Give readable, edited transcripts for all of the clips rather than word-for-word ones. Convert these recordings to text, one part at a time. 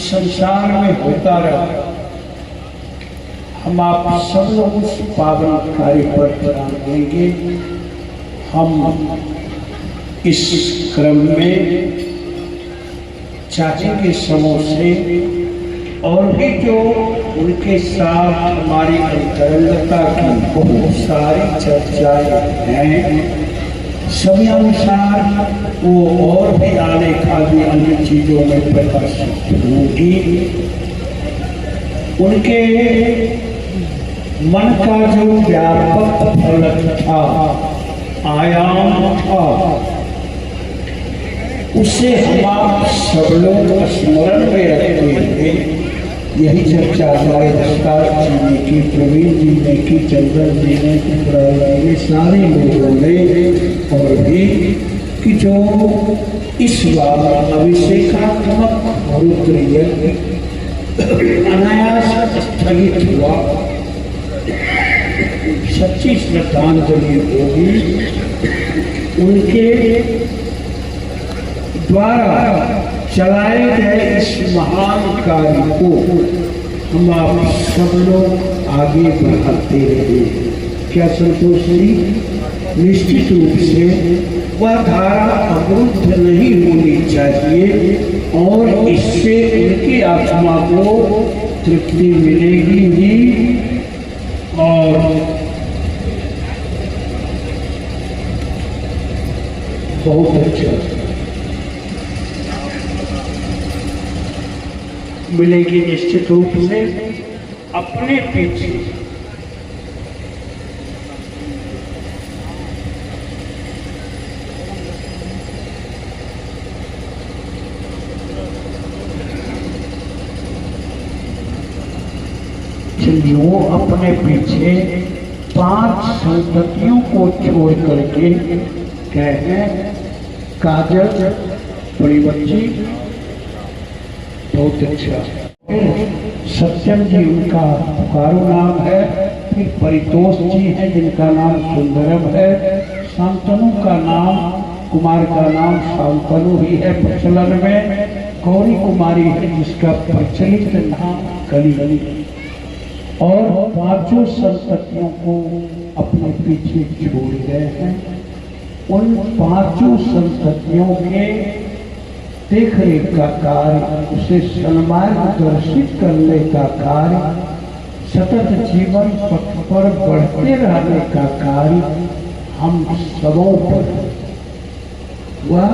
संसार में होता रहा, हम आप सब लोग उस पावन कार्य पर ध्यान देंगे। हम इस क्रम में चाचा के समूह से और भी जो उनके साथ हमारी अंतरंगता की बहुत सारी चर्चाएं हैं, समय अनुसार वो और भी आने खाली अन्य चीजों में प्रकाशित होगी। उनके मन का जो व्यापक फलक था, आयाम था, उसे हम आप सब लोग स्मरण में रखते हुए यही चर्चा हमारे दस्तार जी की, प्रवीण जी की, चंद्रन जी ने, सारे लोगों ने और भी कि जो इस बार अभिषेकात्मक रुद्र यज्ञ अनायास स्थगित हुआ, सच्ची श्रद्धांजलि होगी उनके द्वारा चलाए गए इस महान कार्य को हम आप सब लोग आगे बढ़ाते रहे। क्या संतोष जी? निश्चित रूप से वह धारा अवरुद्ध नहीं होनी चाहिए और इससे उनकी आत्मा को तृप्ति मिलेगी ही। और बहुत अच्छा मिलेगी निश्चित रूप से। अपने पीछे चलिए अपने पीछे 5 संततियों को छोड़ करके कहें काजल, बड़ी बच्ची, बहुत अच्छा। सत्यम जी उनका पुकारो नाम है, फिर परितोष जी हैं जिनका नाम सुंदरम है, शांतनु का नाम, कुमार का नाम शांतनु ही है प्रचलन में, गौरी कुमारी है जिसका प्रचलित नाम कली, और 5 संततियों को अपने पीछे छोड़ गए हैं। उन 5 संततियों के देख रेख का कार्य, उसे सन्मार्गदर्शित करने का कार्य, सतत जीवन पथ पर बढ़ते रहने का कार्य हम सबों पर, वह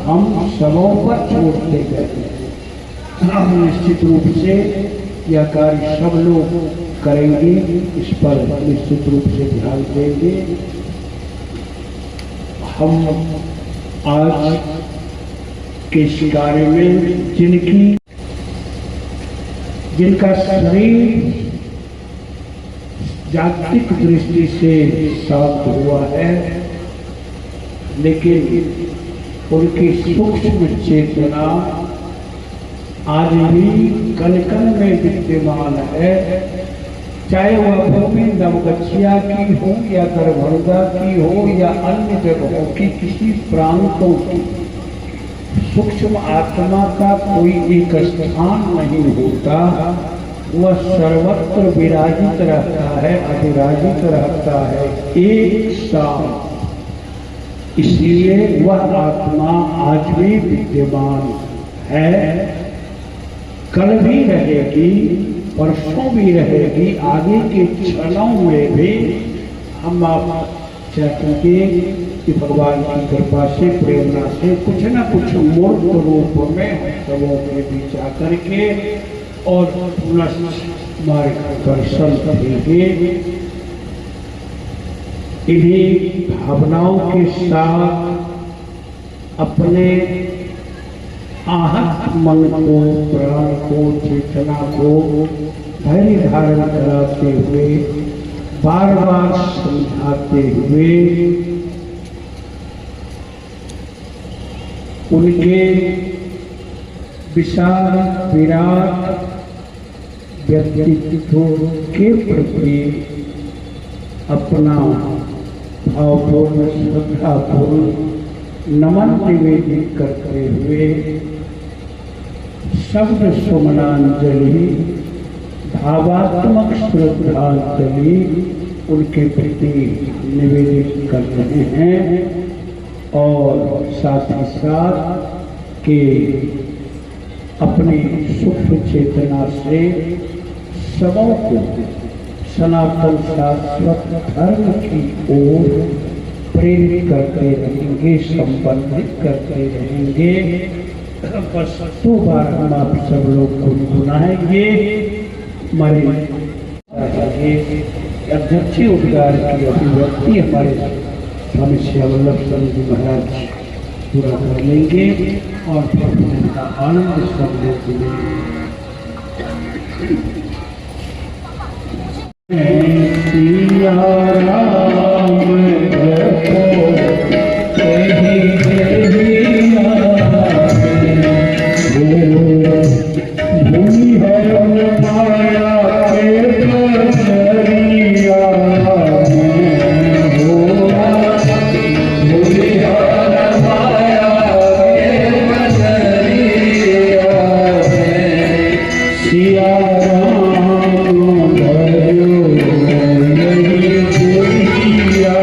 हम सबों पर छोड़ते गए। हम निश्चित रूप से यह कार्य सब लोग करेंगे, इस पर निश्चित रूप से ध्यान देंगे। हम आज के इस कार्य में जिनका शरीर जागतिक दृष्टि से शांत हुआ है, लेकिन उनकी सूक्ष्म चेतना आज भी कण कण में विद्यमान है, चाहे वह भूमि नवगछिया की हो या दरभंगा की हो या अन्य जगहों की किसी प्रांतों की। सूक्ष्म आत्मा का कोई एक स्थान नहीं होता, वह सर्वत्र विराजित रहता है, अधिराजित रहता है एक साथ। इसलिए वह आत्मा आज भी विद्यमान है, कल भी रहेगी, परसों भी रहेगी, आगे के क्षणों में भी हम आप चाहेंगे कि भगवान की कृपा से, प्रेरणा से कुछ न कुछ मूर्त रूप में सबों के बीच आकर के और पुनः मार्गदर्शन करेंगे। इन्हीं भावनाओं के साथ अपने आहत मन को, प्राण को, चेतना को धैर्य धारण कराते हुए, बार बार समझाते हुए उनके विशाल विराट व्यक्तित्व के प्रति अपना भावपूर्ण श्रद्धापूर्ण नमन निवेदित करते हुए शब्द सुमनांजलि, भावात्मक श्रद्धांजलि उनके प्रति निवेदित कर रहे हैं और साथ ही साथ के अपनी सूक्ष्म चेतना से सबों को सनातन शाश्वत धर्म की ओर प्रेरित करते रहेंगे, संबंधित करते रहेंगे। बस 2 बार हम आप सब लोग गुनगुनाएंगे। हमारे अध्यक्ष उद्गार की अभिव्यक्ति हमारे स्वामी श्यामवल्लभ स्वामी जी महाराज पूरा कर लेंगे और फिर उनका आनंद सब लोग लेंगे। सिया राम जपो तेहि तेहि भूमि है माया के पचरिया में होरा, भूमि है माया के पचरिया में सिया राम भयो यही दुनिया।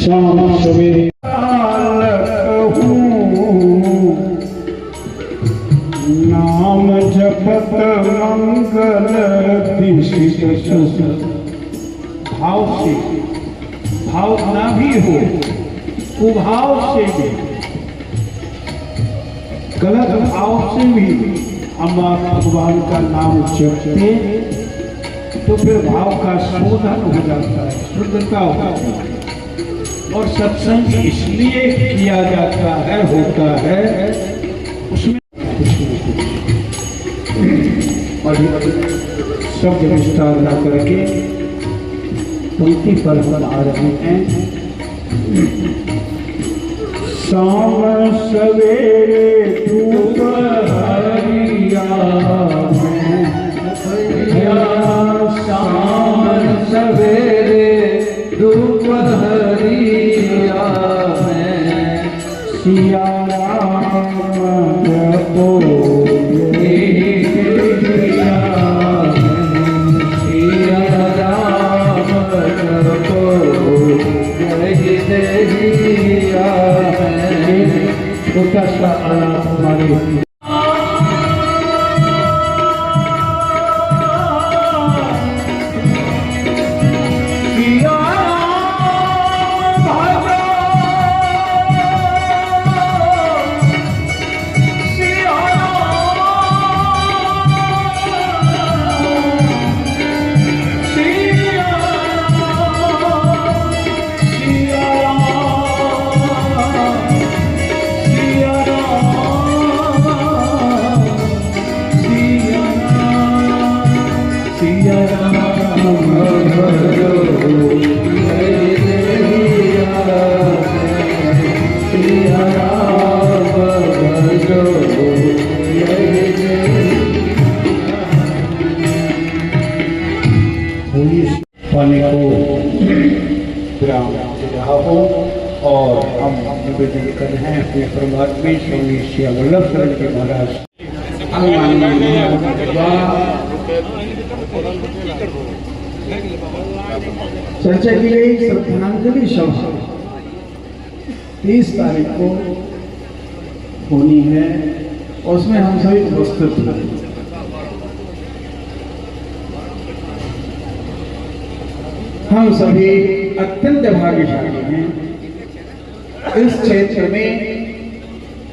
शाम सवेरे नाम जपत मंगल दिशित सुख। भाव से, भाव ना भी हो, कुभाव से भी, गलत भाव से भी हम भगवान का नाम जपते तो फिर भाव का शोधन हो जाता है, शुद्धता होती है। और सत्संग इसलिए किया जाता है, होता है, उसमें शब्द विस्तार न करके पंक्ति पर हम आ रहे हैं। शाम सवेरे दोपहरिया में, शाम सवेरे दोपहरिया में सिया राम जपो छोटा सा आलाप हमारे पानी को विराम दे रहा हो और हम निवेदन कर रहे हैं अपने परमात्मा स्वामी श्री वल्लभ शरण जी महाराज। चर्चा की गई श्रद्धांजलि सभा 30 तारीख को होनी है और उसमें हम सभी उपस्थित हैं। हम सभी अत्यंत भाग्यशाली हैं। इस क्षेत्र में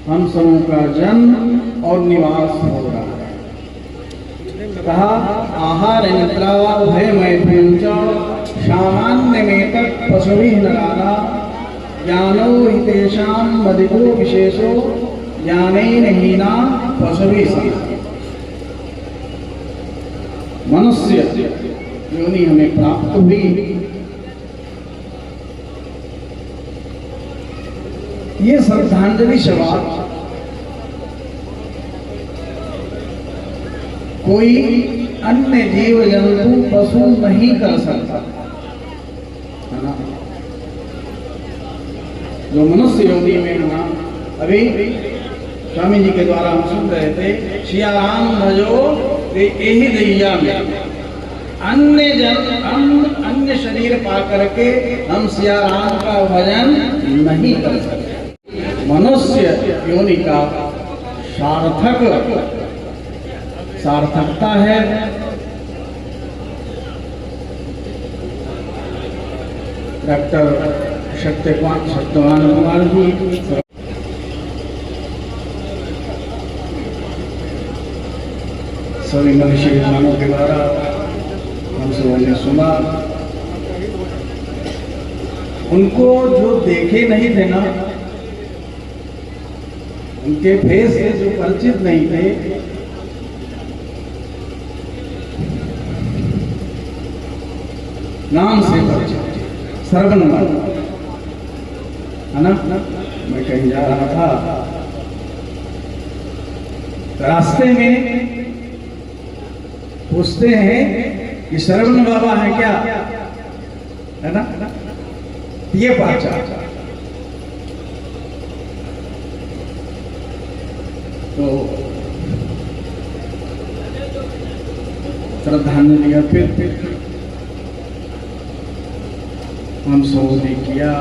हम सबों का जन्म और निवास हो रहा है। कहा आहार निद्रा भय मैथुंच सामान्य में तक पशुभि नराना ज्ञानो हितेषाम मदिको विशेषो ज्ञानेन हीना पशुभि मनुष्य योनि हमें प्राप्त हुई। ये श्रद्धांजलि सभा कोई अन्य जीव जंतु पशु नहीं कर सकता है ना। जो मनुष्य योनि में ना, अभी स्वामी जी के द्वारा हम सुन रहे थे, सियाराम भजो यही दैया में अन्य शरीर पा करके हम सिया राम का भजन नहीं कर सकते। मनुष्य योनि का सार्थकता है डॉक्टर सत्यवान कुमार जी सभी मनुष्य विद्वानों के द्वारा हम सबों ने सुना। उनको जो देखे नहीं थे ना, उनके फेस से जो परिचित नहीं थे, नाम से परिचित, श्रवण है ना। मैं कहीं जा रहा था, रास्ते में पूछते हैं कि श्रवण बाबा है क्या, है ना। ये पहचान तो श्रद्धांजलि अर्पित हम सबों ने किया।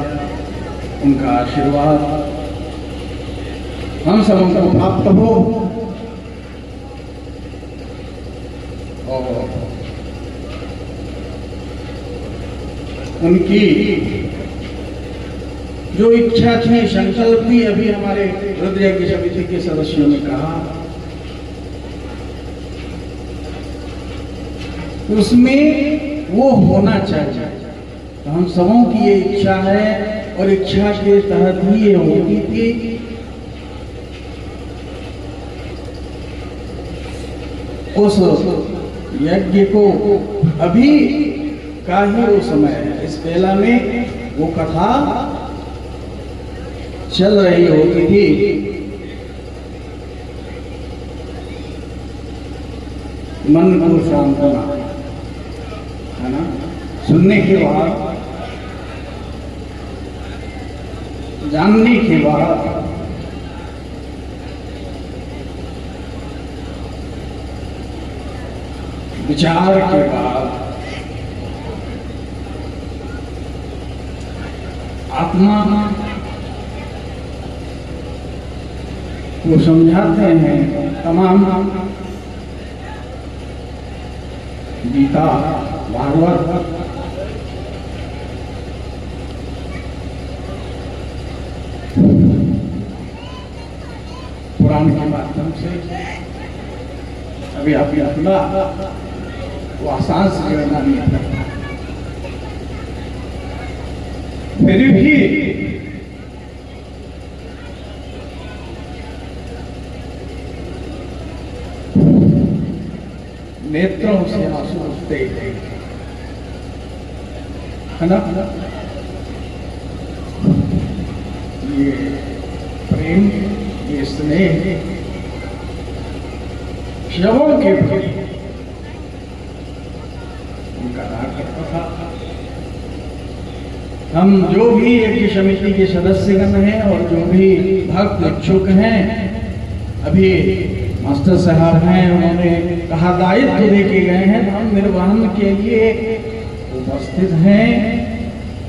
उनका आशीर्वाद हम सब को प्राप्त हो और उनकी जो इच्छा थी, संकल्प थी, अभी हमारे रुद्रयज्ञ समिति के सदस्यों ने कहा, उसमें वो होना चाहिए। तो हम सबों की ये इच्छा है और इच्छा के तहत ही ये होगी कि उस यज्ञ को अभी का ही वो समय है, इस बेला में वो कथा चल रही होती थी। मन को सांत्वना है ना, सुनने के बाद, जानने के बाद विचार के बाद आत्मा को समझाते हैं। तमाम गीता, भागवत, पुराण के माध्यम से अभी आपने अपना वो आसान से करना नहीं था, फिर भी नेत्रों से आंसू उठते है ना। ये प्रेम, ये स्नेह शवों के प्रति उनका राग करता था। हम जो भी यज्ञ समिति के सदस्यगण हैं और जो भी भक्त इच्छुक हैं, अभी मास्टर साहब हैं, उन्होंने कहा दायित्व देके गए हैं, तो हम निर्वहन के लिए उपस्थित हैं।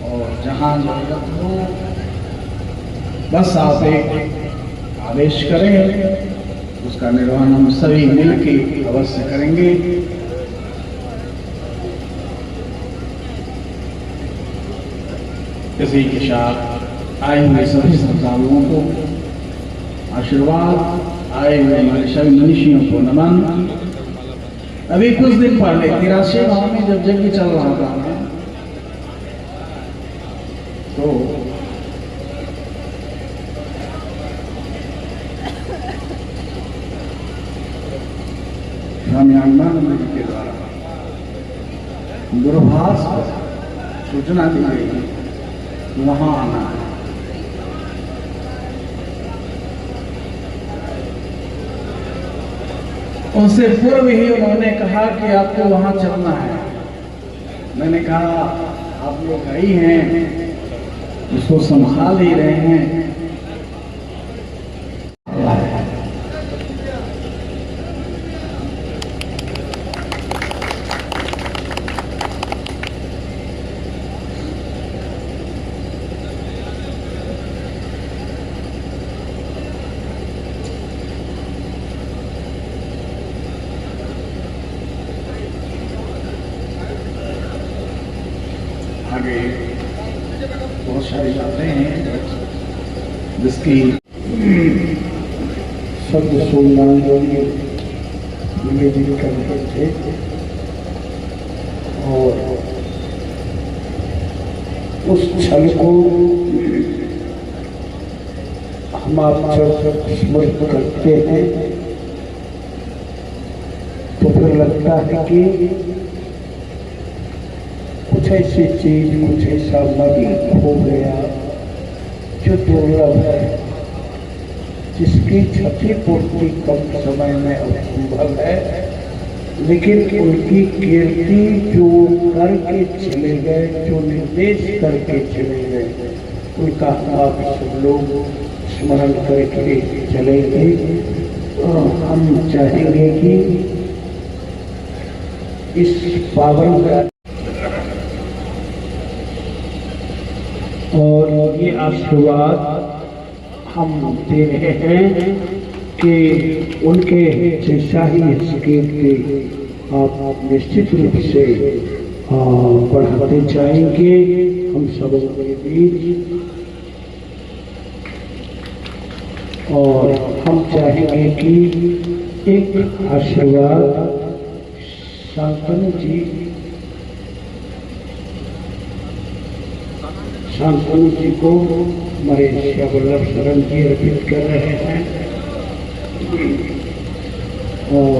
और जहां जरूरत हो बस आप एक आदेश करें, उसका निर्वहन हम सभी मिलकर अवश्य करेंगे। इसी के साथ आए हुए सभी श्रद्धालुओं को आशीर्वाद, आए हुए हमारे सभी मनुष्यों को नमन। अभी कुछ दिन पहले 83 गांव में जब यज्ञ चल रहा था, तो स्वामी आनंदानंद जी के द्वारा दूरभाष सूचना दी गई वहां आना है। उनसे पूर्व ही उन्होंने कहा कि आपको वहां चलना है। मैंने कहा आप लोग आई हैं, उसको संभाल ही रहे हैं। आगे बहुत सारी बातें हैं जिसकी शब्द सुनना निवेदित करते थे, और उस क्षण को हम आप जब स्मृत करते हैं तो फिर लगता है कि कुछ ऐसी चीज, कुछ ऐसा मदद हो गया जो दुर्लभ है, जिसकी क्षतिपूर्ति कम समय में असंभव है, लेकिन उनकी कीर्ति जो करके चले गए, जो निर्देश करके चले गए, उनका आप सब लोग स्मरण करके चलेंगे। हम चाहेंगे कि इस पावन और ये आशीर्वाद हम दे रहे हैं कि उनके जैसा ही कीर्ति आप निश्चित रूप से बढ़ाते जाएंगे हम सबों के बीच। और हम चाहेंगे कि एक आशीर्वाद शांतनु जी को हमारे श्यावल्लभ शरण जी अर्पित कर रहे हैं। और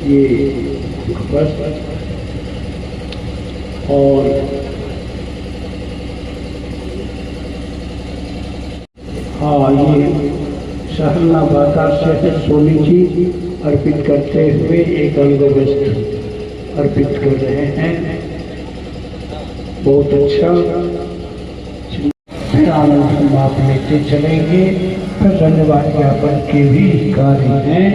ये बस और ये सहरना बाजार से सोनी जी अर्पित करते हुए एक अंगवस्त्र अर्पित कर रहे हैं। बहुत अच्छा आनंद हम आप लेते चलेंगे। फिर धन्यवाद ज्ञापन के भी कार्य हैं।